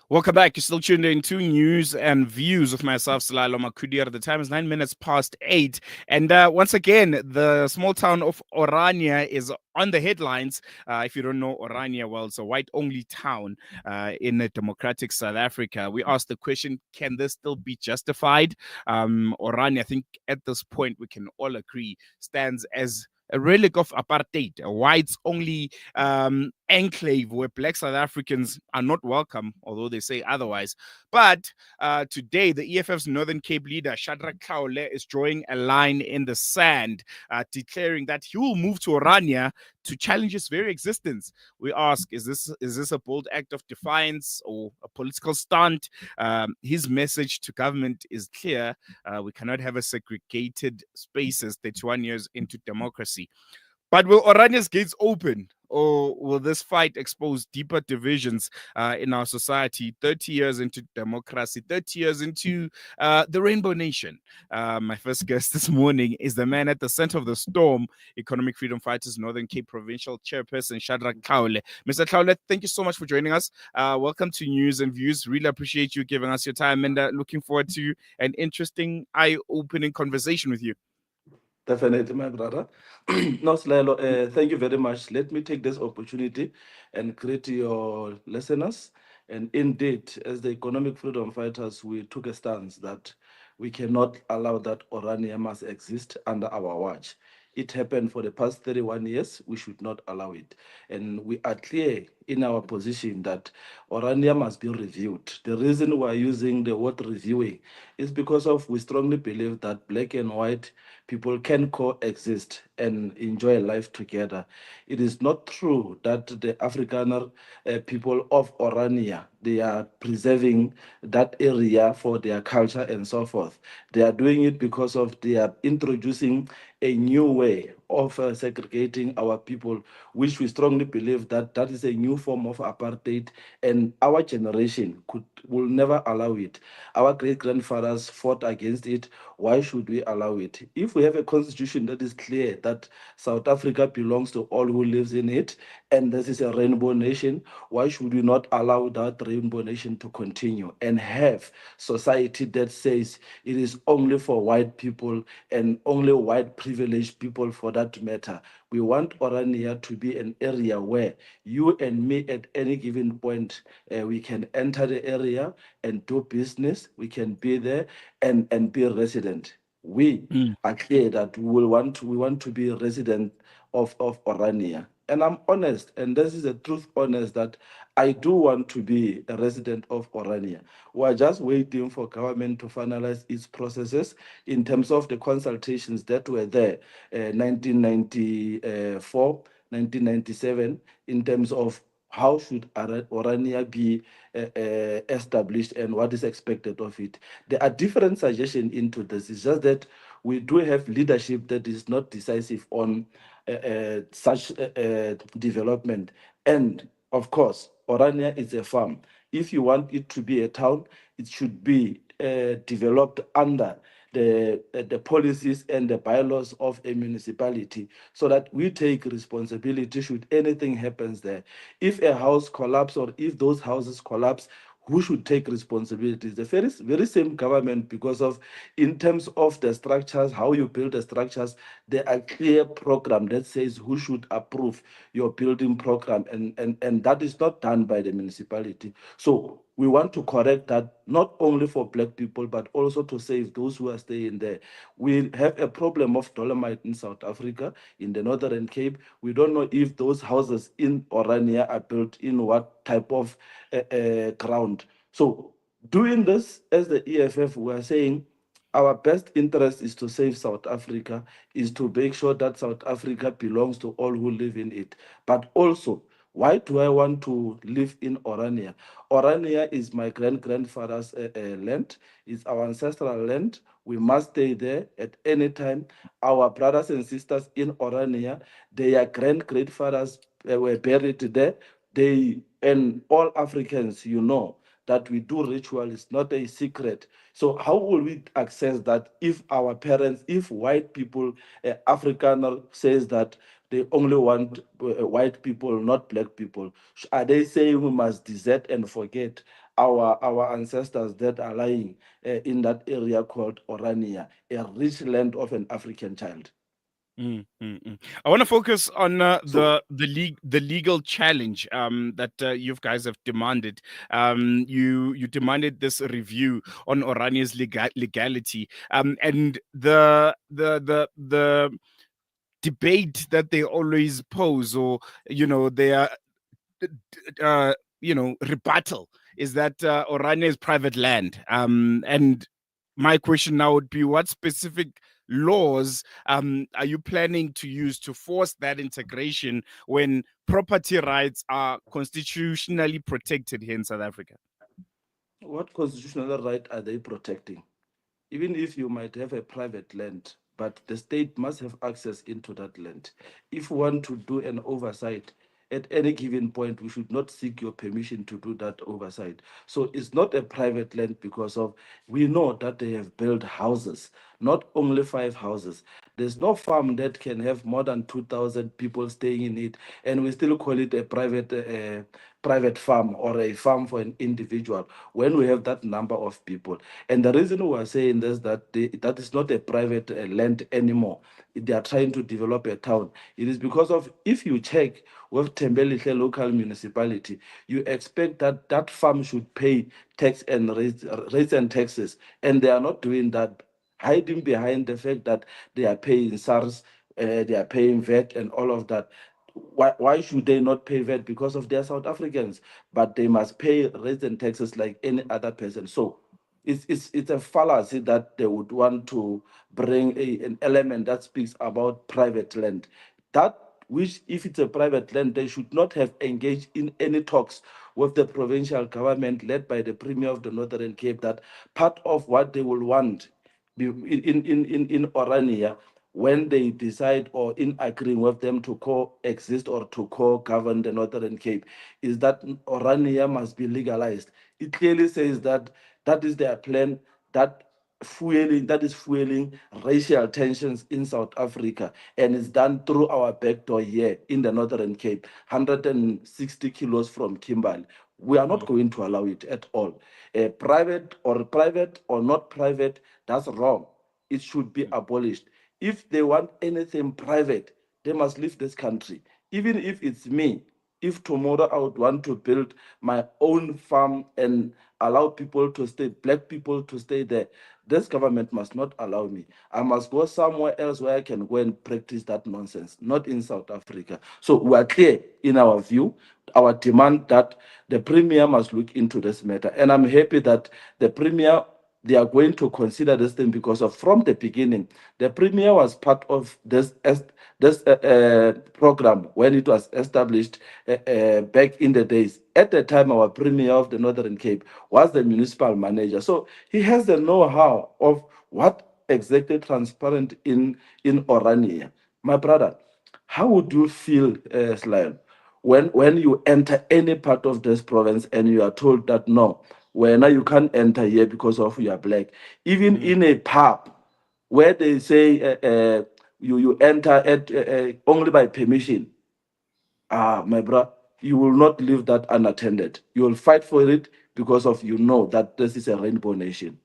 Welcome back. You're still tuned in to News and Views with myself, Tlhaole Makudir. The time is 9 minutes past 8. And once again, the small town of Orania is on the headlines. If you don't know Orania, well, it's a white-only town in a democratic South Africa. We asked the question, can this still be justified? Orania, I think at this point, we can all agree, stands as a relic of apartheid, a whites only enclave where black South Africans are not welcome, although they say otherwise. But today, the EFF's Northern Cape leader, Shadrack Tlhaole, is drawing a line in the sand, declaring that he will move to Orania to challenge his very existence. We ask, is this a bold act of defiance or a political stunt? His message to government is clear. We cannot have a segregated spaces 31 years into democracy. But will Orania's gates open, or will this fight expose deeper divisions in our society 30 years into democracy, 30 years into the Rainbow Nation? My first guest this morning is the man at the center of the storm, Economic Freedom Fighters Northern Cape Provincial Chairperson Shadrack Tlhaole. Mr. Tlhaole, thank you so much for joining us. Welcome to News and Views. Really appreciate you giving us your time, and looking forward to an interesting, eye-opening conversation with you. Definitely, my brother. No, Slelo, thank you very much. Let me take this opportunity and greet your listeners. And indeed, as the economic freedom fighters, we took a stance that we cannot allow that Orania must exist under our watch. It happened for the past 31 years. We should not allow it. And we are clear in our position that Orania must be reviewed. The reason we are using the word reviewing is because of we strongly believe that black and white people can coexist and enjoy life together. It is not true that the Afrikaner people of Orania, they are preserving that area for their culture and so forth. They are doing it because of they are introducing a new way of segregating our people, which we strongly believe that that is a new form of apartheid, and our generation will never allow it. Our great grandfathers fought against it. Why should we allow it? If we have a constitution that is clear that South Africa belongs to all who lives in it, and this is a rainbow nation, why should we not allow that rainbow nation to continue and have society that says it is only for white people and only white privileged people for that matter? We want Orania to be an area where you and me at any given point, we can enter the area and do business. We can be there and be a resident. We Mm. are clear that we want to be a resident of Orania. And I'm honest, and this is a truth honest, that I do want to be a resident of Orania. We are just waiting for government to finalize its processes in terms of the consultations that were there, 1994, 1997, in terms of how should Orania be established and what is expected of it. There are different suggestions into this. It's just that we do have leadership that is not decisive on such development. And of course, Orania is a farm. If you want it to be a town, it should be developed under the policies and the bylaws of a municipality, so that we take responsibility should anything happens there. If a house collapse or if those houses collapse, who should take responsibilities? The very same government, because of in terms of the structures, how you build the structures, there are clear program that says who should approve your building program, and that is not done by the municipality. So we want to correct that, not only for black people, but also to save those who are staying there. We have a problem of dolomite in South Africa, in the Northern Cape. We don't know if those houses in Orania are built in what type of ground. So doing this as the EFF, we are saying our best interest is to save South Africa, is to make sure that South Africa belongs to all who live in it. But also, why do I want to live in Orania? Orania is my grandfather's land. It's our ancestral land. We must stay there at any time. Our brothers and sisters in Orania, their grandfathers were buried there. They and all Africans, that we do ritual is not a secret. So how will we access that if our parents, if white people, Afrikaner says that they only want white people, not black people. Are they saying we must desert and forget our ancestors that are lying in that area called Orania, a rich land of an African child? I want to focus on So the legal challenge that you guys have demanded. You demanded this review on Orania's legality, and the debate that they always pose, or their rebuttal, is that Orania is private land. And my question now would be, what specific laws are you planning to use to force that integration when property rights are constitutionally protected here in South Africa? what constitutional right are they protecting? Even if you might have a private land, but the state must have access into that land. If we want to do an oversight, at any given point, we should not seek your permission to do that oversight. So it's not a private land because of, we know that they have built houses, not only 5 houses. There's no farm that can have more than 2,000 people staying in it, and we still call it a private farm or a farm for an individual when we have that number of people. And the reason we are saying this, that that is not a private land anymore. They are trying to develop a town. It is because of, if you check with Tembelihle local municipality, you expect that that farm should pay tax and rates and taxes, and they are not doing that, hiding behind the fact that they are paying SARS, they are paying VAT and all of that. Why should they not pay VAT? Because of their South Africans, but they must pay rates and taxes like any other person. So it's a fallacy that they would want to bring an element that speaks about private land. That, which, if it's a private land, they should not have engaged in any talks with the provincial government led by the Premier of the Northern Cape, that part of what they will want in Orania, when they decide, or in agreeing with them to coexist or to co-govern the Northern Cape, is that Orania must be legalized. It clearly says that that is their plan, that is fueling racial tensions in South Africa, and it's done through our back door here in the Northern Cape, 160 kilos from Kimberley. We are not going to allow it at all. Private or not private, that's wrong. It should be abolished. If they want anything private, they must leave this country. Even if it's me, if tomorrow I would want to build my own farm and allow people to stay, black people to stay there, this government must not allow me. I must go somewhere else where I can go and practice that nonsense, not in South Africa. So we are clear in our view, our demand that the Premier must look into this matter. And I'm happy that the Premier, they are going to consider this thing, because of, from the beginning, the Premier was part of this program when it was established back in the days. At the time, our Premier of the Northern Cape was the municipal manager. So he has the know-how of what exactly transparent in Orania. My brother, how would you feel, Tlhaole, when you enter any part of this province and you are told that no, well, now you can't enter here because of you are black? Even in a pub where they say you enter at only by permission. My brother, you will not leave that unattended. You will fight for it, because of, you know that this is a rainbow nation.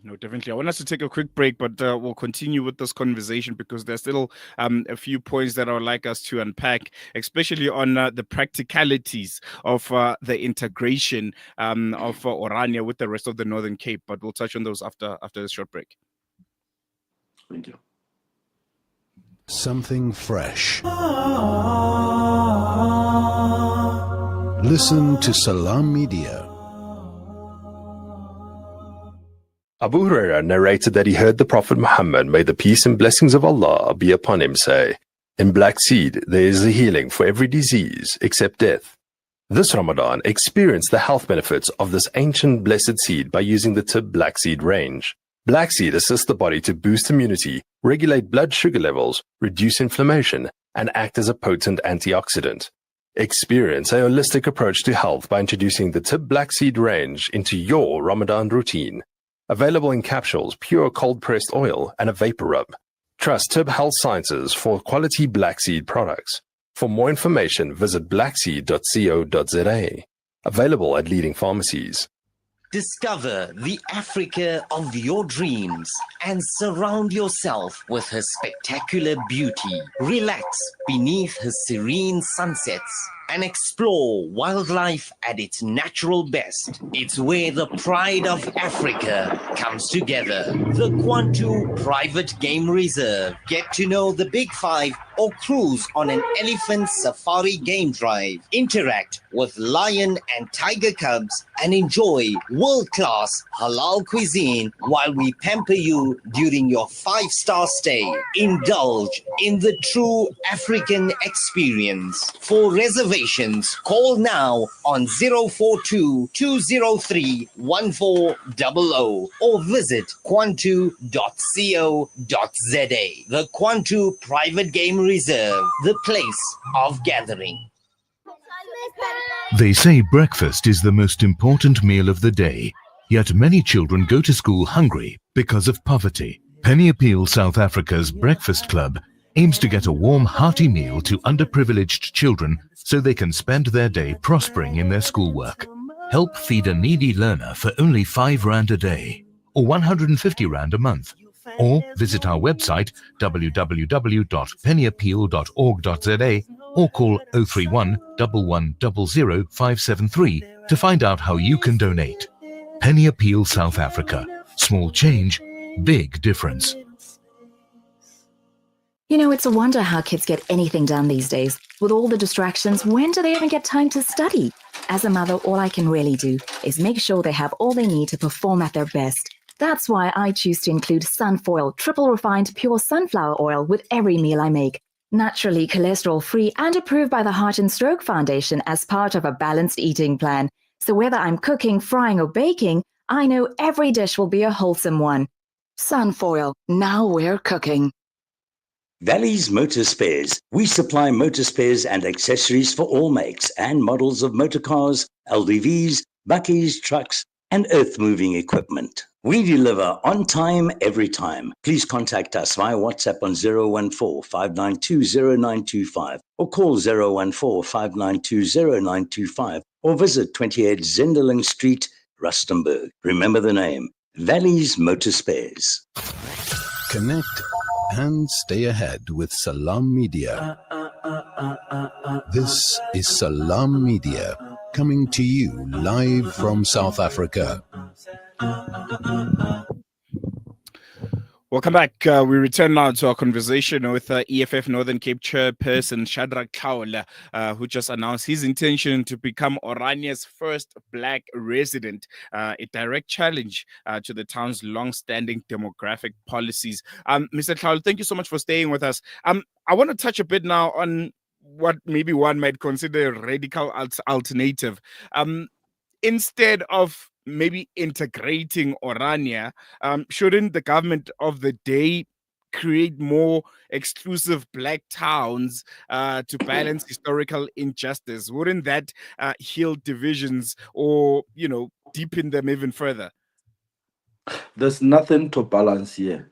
No, definitely. I want us to take a quick break, but we'll continue with this conversation because there's still a few points that I would like us to unpack, especially on the practicalities of the integration of Orania with the rest of the Northern Cape. But we'll touch on those after this short break. Thank you. Something fresh. Listen to Salam Media. Abu Huraira narrated that he heard the Prophet Muhammad, may the peace and blessings of Allah be upon him, say, "In black seed there is a healing for every disease except death." This Ramadan, experience the health benefits of this ancient blessed seed by using the Tib Black Seed range. Black seed assists the body to boost immunity, regulate blood sugar levels, reduce inflammation, and act as a potent antioxidant. Experience a holistic approach to health by introducing the Tib Black Seed range into your Ramadan routine. Available in capsules, pure cold-pressed oil, and a vapor rub. Trust Tib Health Sciences for quality black seed products. For more information, visit blackseed.co.za. Available at leading pharmacies. Discover the Africa of your dreams and surround yourself with her spectacular beauty. Relax beneath her serene sunsets and explore wildlife at its natural best. It's where the pride of Africa comes together. The Kwantu Private Game Reserve. Get to know the Big Five or cruise on an elephant safari game drive. Interact with lion and tiger cubs and enjoy world-class halal cuisine while we pamper you during your 5-star stay. Indulge in the true African experience. For reservations, call now on 042-203-1400 or visit kwantu.co.za. The Kwantu Private Game Reserve, the place of gathering. They say breakfast is the most important meal of the day, yet many children go to school hungry because of poverty. Penny Appeal South Africa's Breakfast Club aims to get a warm, hearty meal to underprivileged children so they can spend their day prospering in their schoolwork. Help feed a needy learner for only 5 Rand a day or 150 Rand a month. Or visit our website www.pennyappeal.org.za or call 031 1100 573 to find out how you can donate. Penny Appeal South Africa. Small change, big difference. You know, it's a wonder how kids get anything done these days. With all the distractions, when do they even get time to study? As a mother, all I can really do is make sure they have all they need to perform at their best. That's why I choose to include Sunfoil, triple refined pure sunflower oil with every meal I make. Naturally cholesterol-free and approved by the Heart and Stroke Foundation as part of a balanced eating plan. So whether I'm cooking, frying or baking, I know every dish will be a wholesome one. Sunfoil, now we're cooking. Valley's Motor Spares. We supply motor spares and accessories for all makes and models of motor cars, LDVs, bakkies, trucks, and earth-moving equipment. We deliver on time, every time. Please contact us via WhatsApp on 014-592-0925 or call 014-592-0925 or visit 28 Zenderling Street, Rustenburg. Remember the name, Valley's Motor Spares. Connect and stay ahead with Salam Media. This is Salam Media, coming to you live from South Africa. Welcome back. We return now to our conversation with EFF Northern Cape Chairperson Shadrack Tlhaole, who just announced his intention to become Orania's first black resident, a direct challenge to the town's long-standing demographic policies. Mr. Tlhaole, thank you so much for staying with us. I want to touch a bit now on what maybe one might consider a radical alternative. Instead of maybe integrating Orania, shouldn't the government of the day create more exclusive black towns to balance historical injustice? Wouldn't that heal divisions or, deepen them even further? There's nothing to balance here.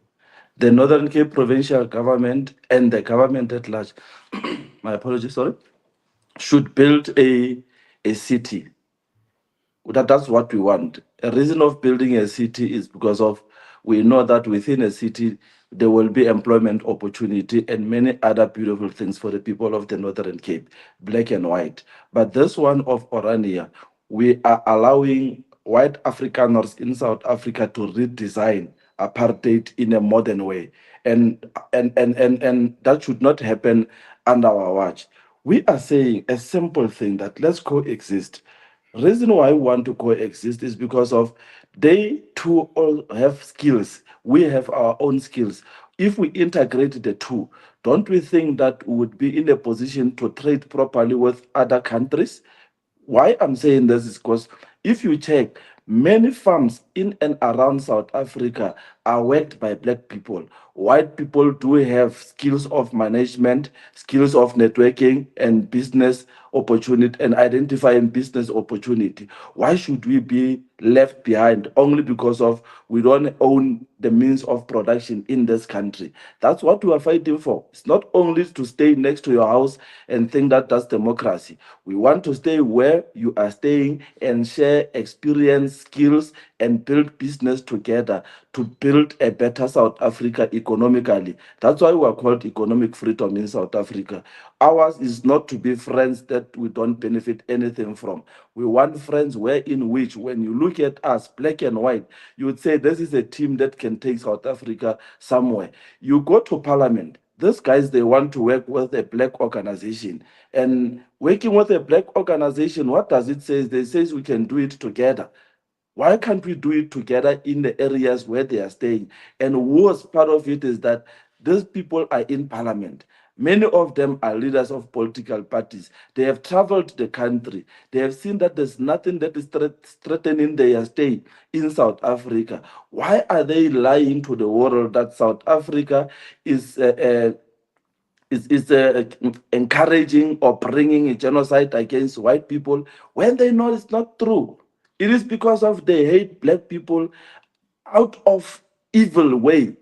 The Northern Cape provincial government and the government at large, my apologies, should build a city. That's what we want. A reason of building a city is because we know that within a city there will be employment opportunity and many other beautiful things for the people of the Northern Cape, black and white. But this one of Orania, we are allowing white Afrikaners in South Africa to redesign apartheid in a modern way. And that should not happen under our watch. We are saying a simple thing that let's coexist. Reason why we want to coexist is because of they too all have skills. We have our own skills. If we integrate the two, don't we think that we would be in a position to trade properly with other countries? Why I'm saying this is because if you check, many farms in and around South Africa are worked by black people. White people do have skills of management, skills of networking and business opportunity and identifying business opportunity. Why should we be left behind only because of we don't own the means of production in this country? That's what we are fighting for. It's not only to stay next to your house and think that that's democracy. We want to stay where you are staying and share experience, skills, and build business together to build a better South Africa economically. That's why we are called economic freedom in South Africa. Ours is not to be friends that we don't benefit anything from. We want friends where in which when you look at us, black and white, you would say this is a team that can take South Africa somewhere. You go to parliament, these guys, they want to work with a black organization. And working with a black organization, what does it say? They say we can do it together. Why can't we do it together in the areas where they are staying? And worst part of it is that these people are in parliament. Many of them are leaders of political parties. They have traveled the country. They have seen that there's nothing that is threatening their stay in South Africa. Why are they lying to the world that South Africa is encouraging or bringing a genocide against white people when they know it's not true? It is because of they hate black people out of evil way.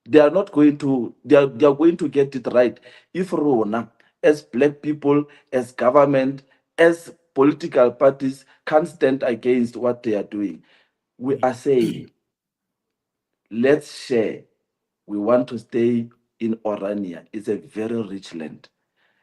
They are not going to, they are going to get it right if Rona, as black people, as government, as political parties can't stand against what they are doing. We are saying, let's share. We want to stay in Orania. It's a very rich land.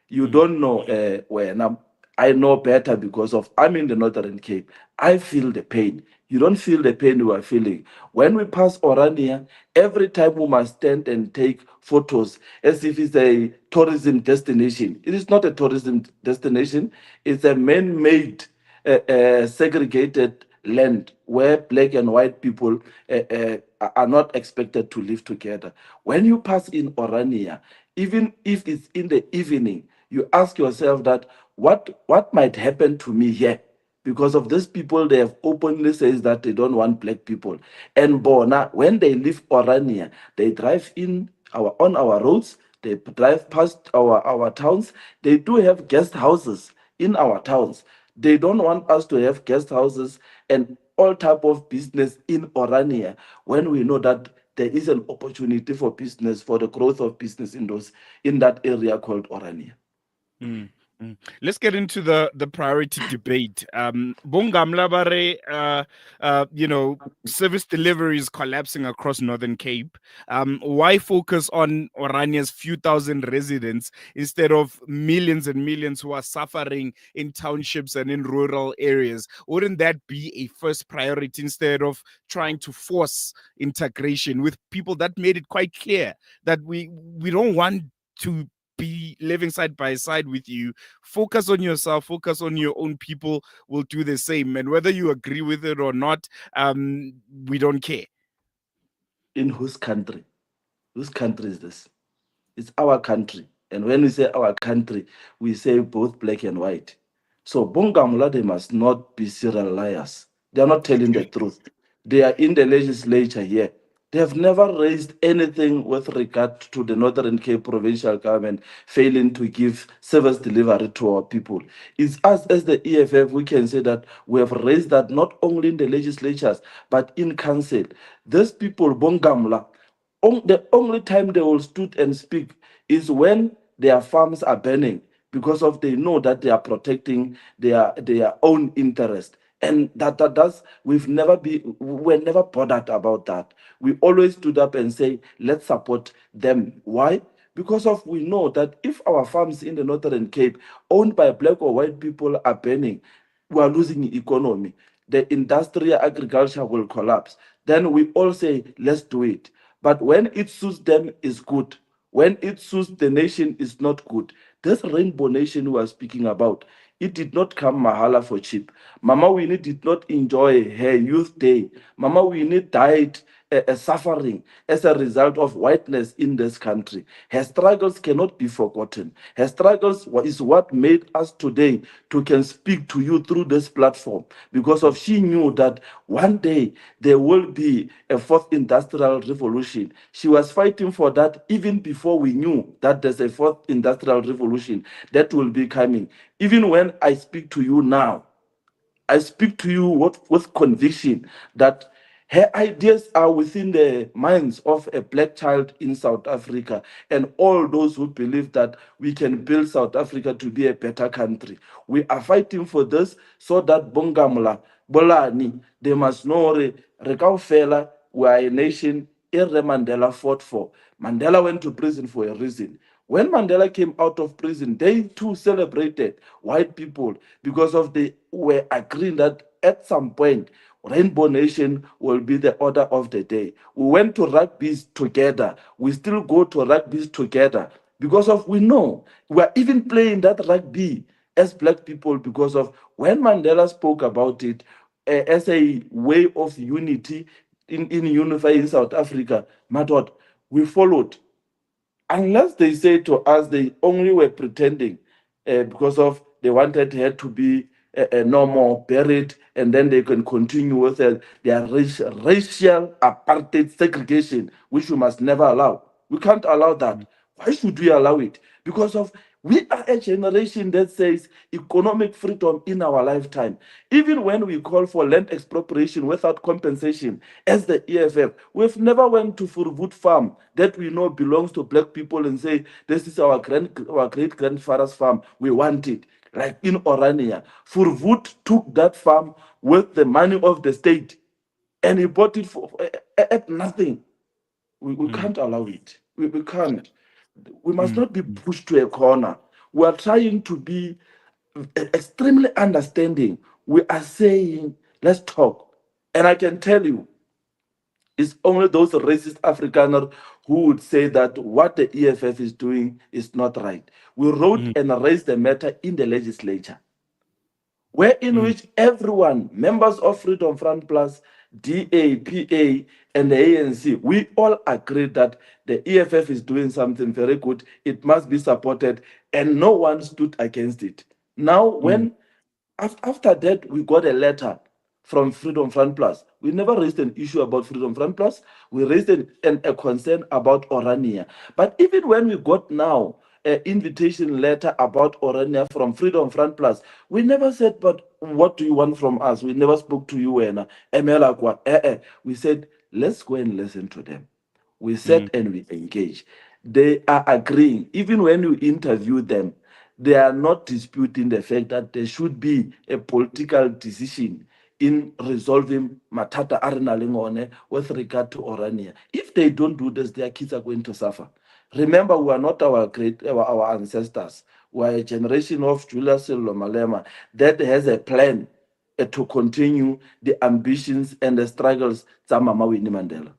You don't know where. Now, I know better because of I'm in the Northern Cape. I feel the pain. You don't feel the pain we are feeling. When we pass Orania, every time we must stand and take photos as if it's a tourism destination. It is not a tourism destination. It's a man-made, segregated land where black and white people are not expected to live together. When you pass in Orania, even if it's in the evening, you ask yourself that what might happen to me here? Because of these people, they have openly says that they don't want black people. And Bona, when they leave Orania, they drive on our roads, they drive past our towns. They do have guest houses in our towns. They don't want us to have guest houses and all type of business in Orania when we know that there is an opportunity for business, for the growth of business in that area called Orania. Mm, mm. Let's get into the priority debate. Bongamla bare, service delivery is collapsing across Northern Cape. Why focus on Orania's few thousand residents instead of millions and millions who are suffering in townships and in rural areas? Wouldn't that be a first priority instead of trying to force integration with people that made it quite clear that we don't want to be living side by side with you? Focus on yourself, focus on your own people, will do the same. And whether you agree with it or not, we don't care. In whose country? Whose country is this? It's our country. And when we say our country, we say both black and white. So Bongamula, they must not be serial liars. They are not telling the truth. They are in the legislature here. They have never raised anything with regard to the Northern Cape provincial government failing to give service delivery to our people. It's us as the EFF, we can say that we have raised that not only in the legislatures, but in council. These people, Bongamla, the only time they will stood and speak is when their farms are burning because of they know that they are protecting their own interest. And that's we're never bothered about that. We always stood up and say, let's support them. Why? Because of we know that if our farms in the Northern Cape owned by black or white people are burning, we are losing economy. The industrial agriculture will collapse. Then we all say, let's do it. But when it suits them, is good. When it suits the nation, is not good. This rainbow nation we are speaking about, it did not come mahala for cheap. Mama Winnie did not enjoy her youth day. Mama Winnie died suffering as a result of whiteness in this country. Her struggles cannot be forgotten. Her struggles is what made us today to can speak to you through this platform, because of she knew that one day there will be a fourth industrial revolution. She was fighting for that even before we knew that there's a fourth industrial revolution that will be coming. Even when I speak to you now, I speak to you with conviction that her ideas are within the minds of a black child in South Africa and all those who believe that we can build South Africa to be a better country. We are fighting for this so that Bongamla, Bolani, they must know Rekaufela, we are a nation Mandela fought for. Mandela went to prison for a reason. When Mandela came out of prison, they too celebrated white people because of they were agreeing that at some point, Rainbow Nation will be the order of the day. We went to rugby's together. We still go to rugby's together because of we know we are even playing that rugby as black people because of when Mandela spoke about it as a way of unity in unifying South Africa, Madod, we followed. Unless they say to us they only were pretending because of they wanted her to be no more buried, and then they can continue with their racial apartheid segregation, which we must never allow. We can't allow that. Why should we allow it? Because of we are a generation that says economic freedom in our lifetime. Even when we call for land expropriation without compensation, as the EFF, we've never went to Furvut farm that we know belongs to black people and say, this is our great-grandfather's farm, we want it. Like in Orania, Furvut took that farm with the money of the state and he bought it for at nothing. We can't allow it. We can't. We must not be pushed to a corner. We are trying to be extremely understanding. We are saying, let's talk. And I can tell you, it's only those racist Afrikaners who would say that what the EFF is doing is not right. We wrote and raised the matter in the legislature, in which everyone, members of Freedom Front Plus, DA, PA, and the ANC, we all agreed that the EFF is doing something very good. It must be supported, and no one stood against it. Now, when after that, we got a letter from Freedom Front Plus. We never raised an issue about Freedom Front Plus. We raised a concern about Orania. But even when we got now an invitation letter about Orania from Freedom Front Plus, we never said, but what do you want from us? We never spoke to you, Emela. We said, let's go and listen to them. We sat and we engage. They are agreeing. Even when you interview them, they are not disputing the fact that there should be a political decision in resolving Matata Arenalingone with regard to Orania. If they don't do this, their kids are going to suffer. Remember, we are not our ancestors. We are a generation of Julius Sello Malema that has a plan to continue the ambitions and the struggles of Mama Winnie Mandela.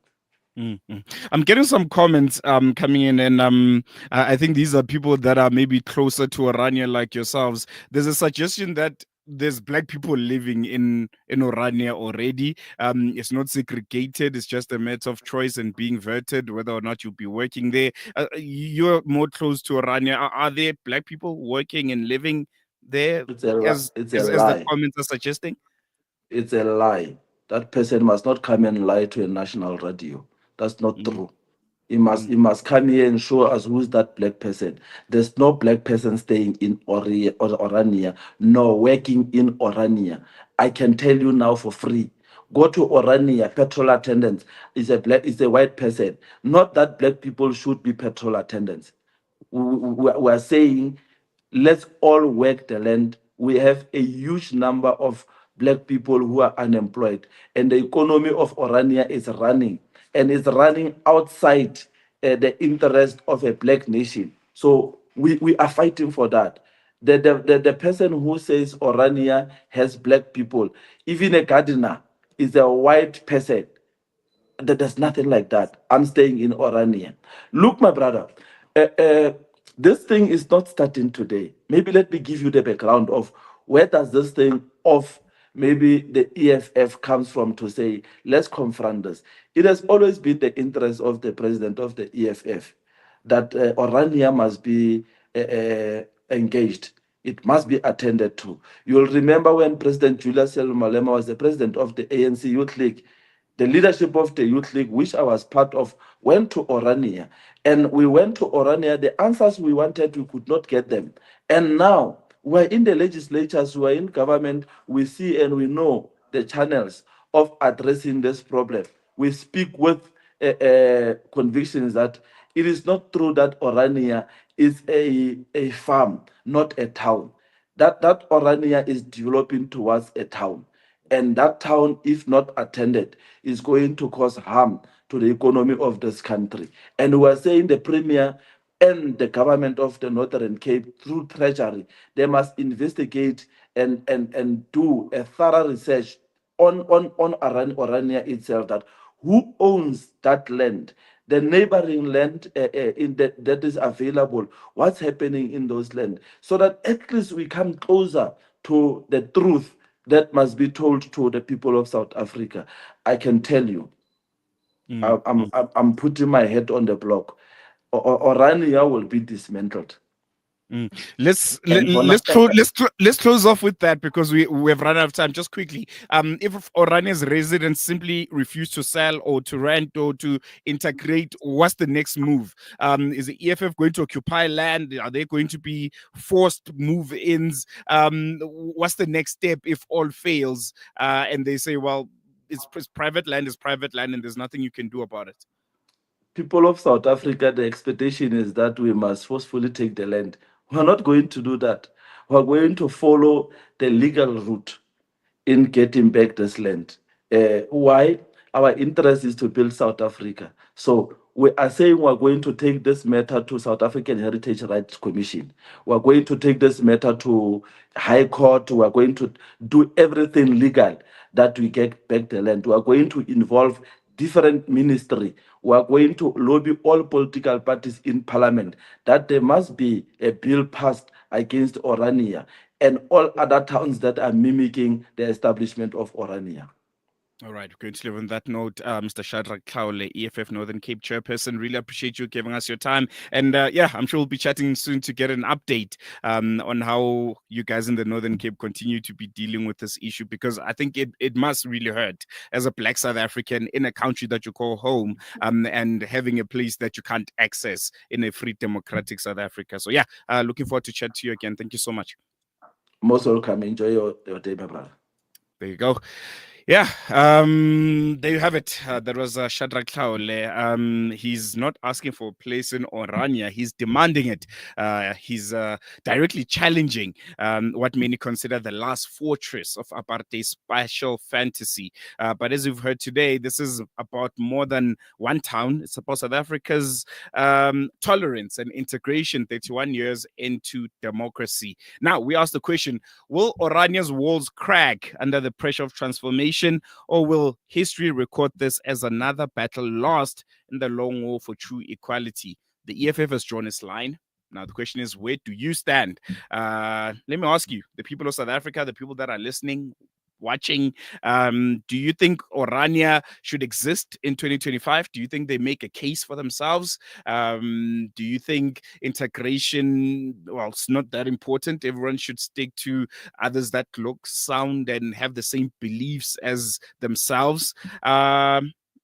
I'm getting some comments coming in, and I think these are people that are maybe closer to Orania like yourselves. There's a suggestion that there's black people living in Orania already. It's not segregated. It's just a matter of choice and being vetted whether or not you'll be working there. You're more close to Orania. Are there black people working and living there as the comments are suggesting? It's a lie. That person must not come and lie to a national radio. That's not true. He must come here and show us who's that black person. There's no black person staying in Orania, nor working in Orania. I can tell you now for free. Go to Orania, petrol attendants is a white person. Not that black people should be petrol attendants. We are saying, let's all work the land. We have a huge number of black people who are unemployed, and the economy of Orania is running. And it's running outside the interest of a black nation. So we are fighting for that. The person who says Orania has black people, even a gardener, is a white person. There's nothing like that. I'm staying in Orania. Look, my brother, this thing is not starting today. Maybe let me give you the background of where does this thing of maybe the EFF comes from to say, let's confront this. It has always been the interest of the president of the EFF that Orania must be engaged. It must be attended to. You'll remember when President Julius Malema was the president of the ANC Youth League, the leadership of the Youth League, which I was part of, went to Orania. And we went to Orania. The answers we wanted, we could not get them. And now we're in the legislatures, we're in government, we see and we know the channels of addressing this problem. We speak with convictions that it is not true that Orania is a farm, not a town. That Orania is developing towards a town. And that town, if not attended, is going to cause harm to the economy of this country. And we are saying the Premier and the government of the Northern Cape, through Treasury, they must investigate and do a thorough research on Orania itself, that who owns that land, the neighboring land that is available, what's happening in those lands, so that at least we come closer to the truth that must be told to the people of South Africa. I can tell you, I'm putting my head on the block. Orania will be dismantled. Let's And close off with that, because we have run out of time. Just quickly, if Orania's residents simply refuse to sell or to rent or to integrate, what's the next move? Is the EFF going to occupy land? Are they going to be forced move-ins? What's the next step if all fails and they say, well, it's private land, and there's nothing you can do about it? People of South Africa, the expectation is that we must forcefully take the land. We're not going to do that. We're going to follow the legal route in getting back this land. Why? Our interest is to build South Africa. So we are saying we're going to take this matter to South African Heritage Rights Commission. We're going to take this matter to High Court. We're going to do everything legal that we get back the land. We're going to involve different ministry. We are going to lobby all political parties in parliament that there must be a bill passed against Orania and all other towns that are mimicking the establishment of Orania. All right, we're going to leave on that note. Mr. Shadrack Tlhaole, EFF Northern Cape Chairperson, really appreciate you giving us your time. And yeah, I'm sure we'll be chatting soon to get an update on how you guys in the Northern Cape continue to be dealing with this issue, because I think it must really hurt as a Black South African in a country that you call home, and having a place that you can't access in a free democratic South Africa. So yeah, looking forward to chat to you again. Thank you so much. Most welcome. Enjoy your day, my brother. There you go. Yeah, there you have it. That was Shadrack Tlhaole. He's not asking for a place in Orania. He's demanding it. He's directly challenging what many consider the last fortress of apartheid's spatial fantasy. But as we've heard today, this is about more than one town. It's about South Africa's tolerance and integration 31 years into democracy. Now, we ask the question, will Orania's walls crack under the pressure of transformation? Or will history record this as another battle lost in the long war for true equality? The EFF has drawn its line. Now, the question is, where do you stand? Let me ask you, the people of South Africa, the people that are listening, watching, do you think Orania should exist in 2025? Do you think they make a case for themselves? Do you think integration, well, it's not that important? Everyone should stick to others that look, sound, and have the same beliefs as themselves?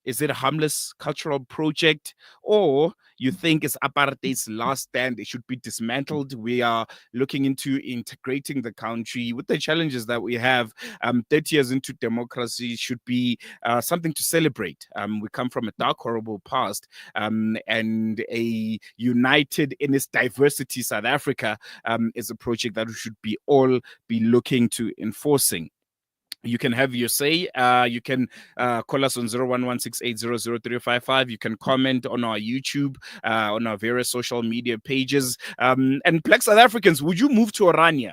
Is it a harmless cultural project, or you think it's apartheid's last stand? It should be dismantled. We are looking into integrating the country with the challenges that we have. 30 years into democracy should be something to celebrate. We come from a dark, horrible past, and a united in its diversity South Africa is a project that we should be all be looking to enforcing. You can have your say. You can call us on 0116800355. You can comment on our YouTube, on our various social media pages. And Black South Africans, would you move to Orania?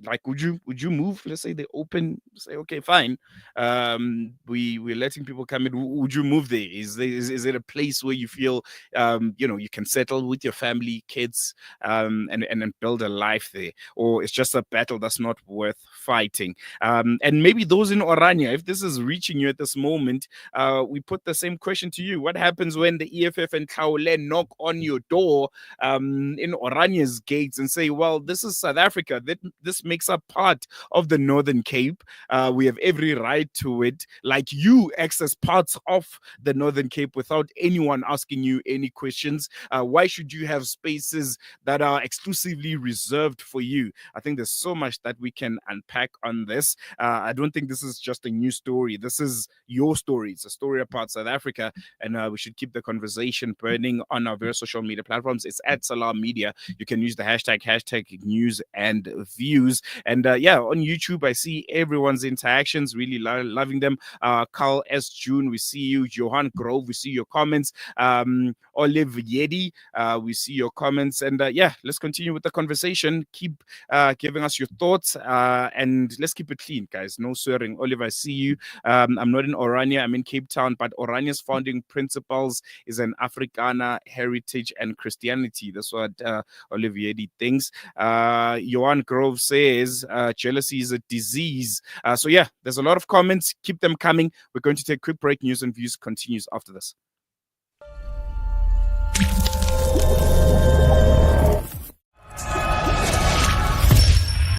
like, would you move? Let's say they open, say, okay, fine. We're letting people come in. Would you move there? Is it a place where you feel you can settle with your family, kids, and build a life there? Or it's just a battle that's not worth fighting? And maybe those in Orania, if this is reaching you at this moment, we put the same question to you. What happens when the EFF and Tlhaole knock on your door in Orania's gates and say, well, this is South Africa. This makes up part of the Northern Cape. We have every right to it. Like, you access parts of the Northern Cape without anyone asking you any questions. Why should you have spaces that are exclusively reserved for you? I think there's so much that we can unpack on this. I don't think this is just a new story. This is your story. It's a story about South Africa, and we should keep the conversation burning on our various social media platforms. It's at Salah Media. You can use the hashtag news and views. And on YouTube, I see everyone's interactions, really loving them. Carl S. June, we see you. Johan Grove, we see your comments. Olive Yedi, we see your comments. And let's continue with the conversation. Keep giving us your thoughts, and let's keep it clean, guys. No swearing. Olive, I see you. I'm not in Orania, I'm in Cape Town, but Orania's founding principles is an Afrikaner, heritage, and Christianity. That's what Olivier thinks. Johan Grove says jealousy is a disease. So there's a lot of comments. Keep them coming. We're going to take a quick break. News and views continues after this.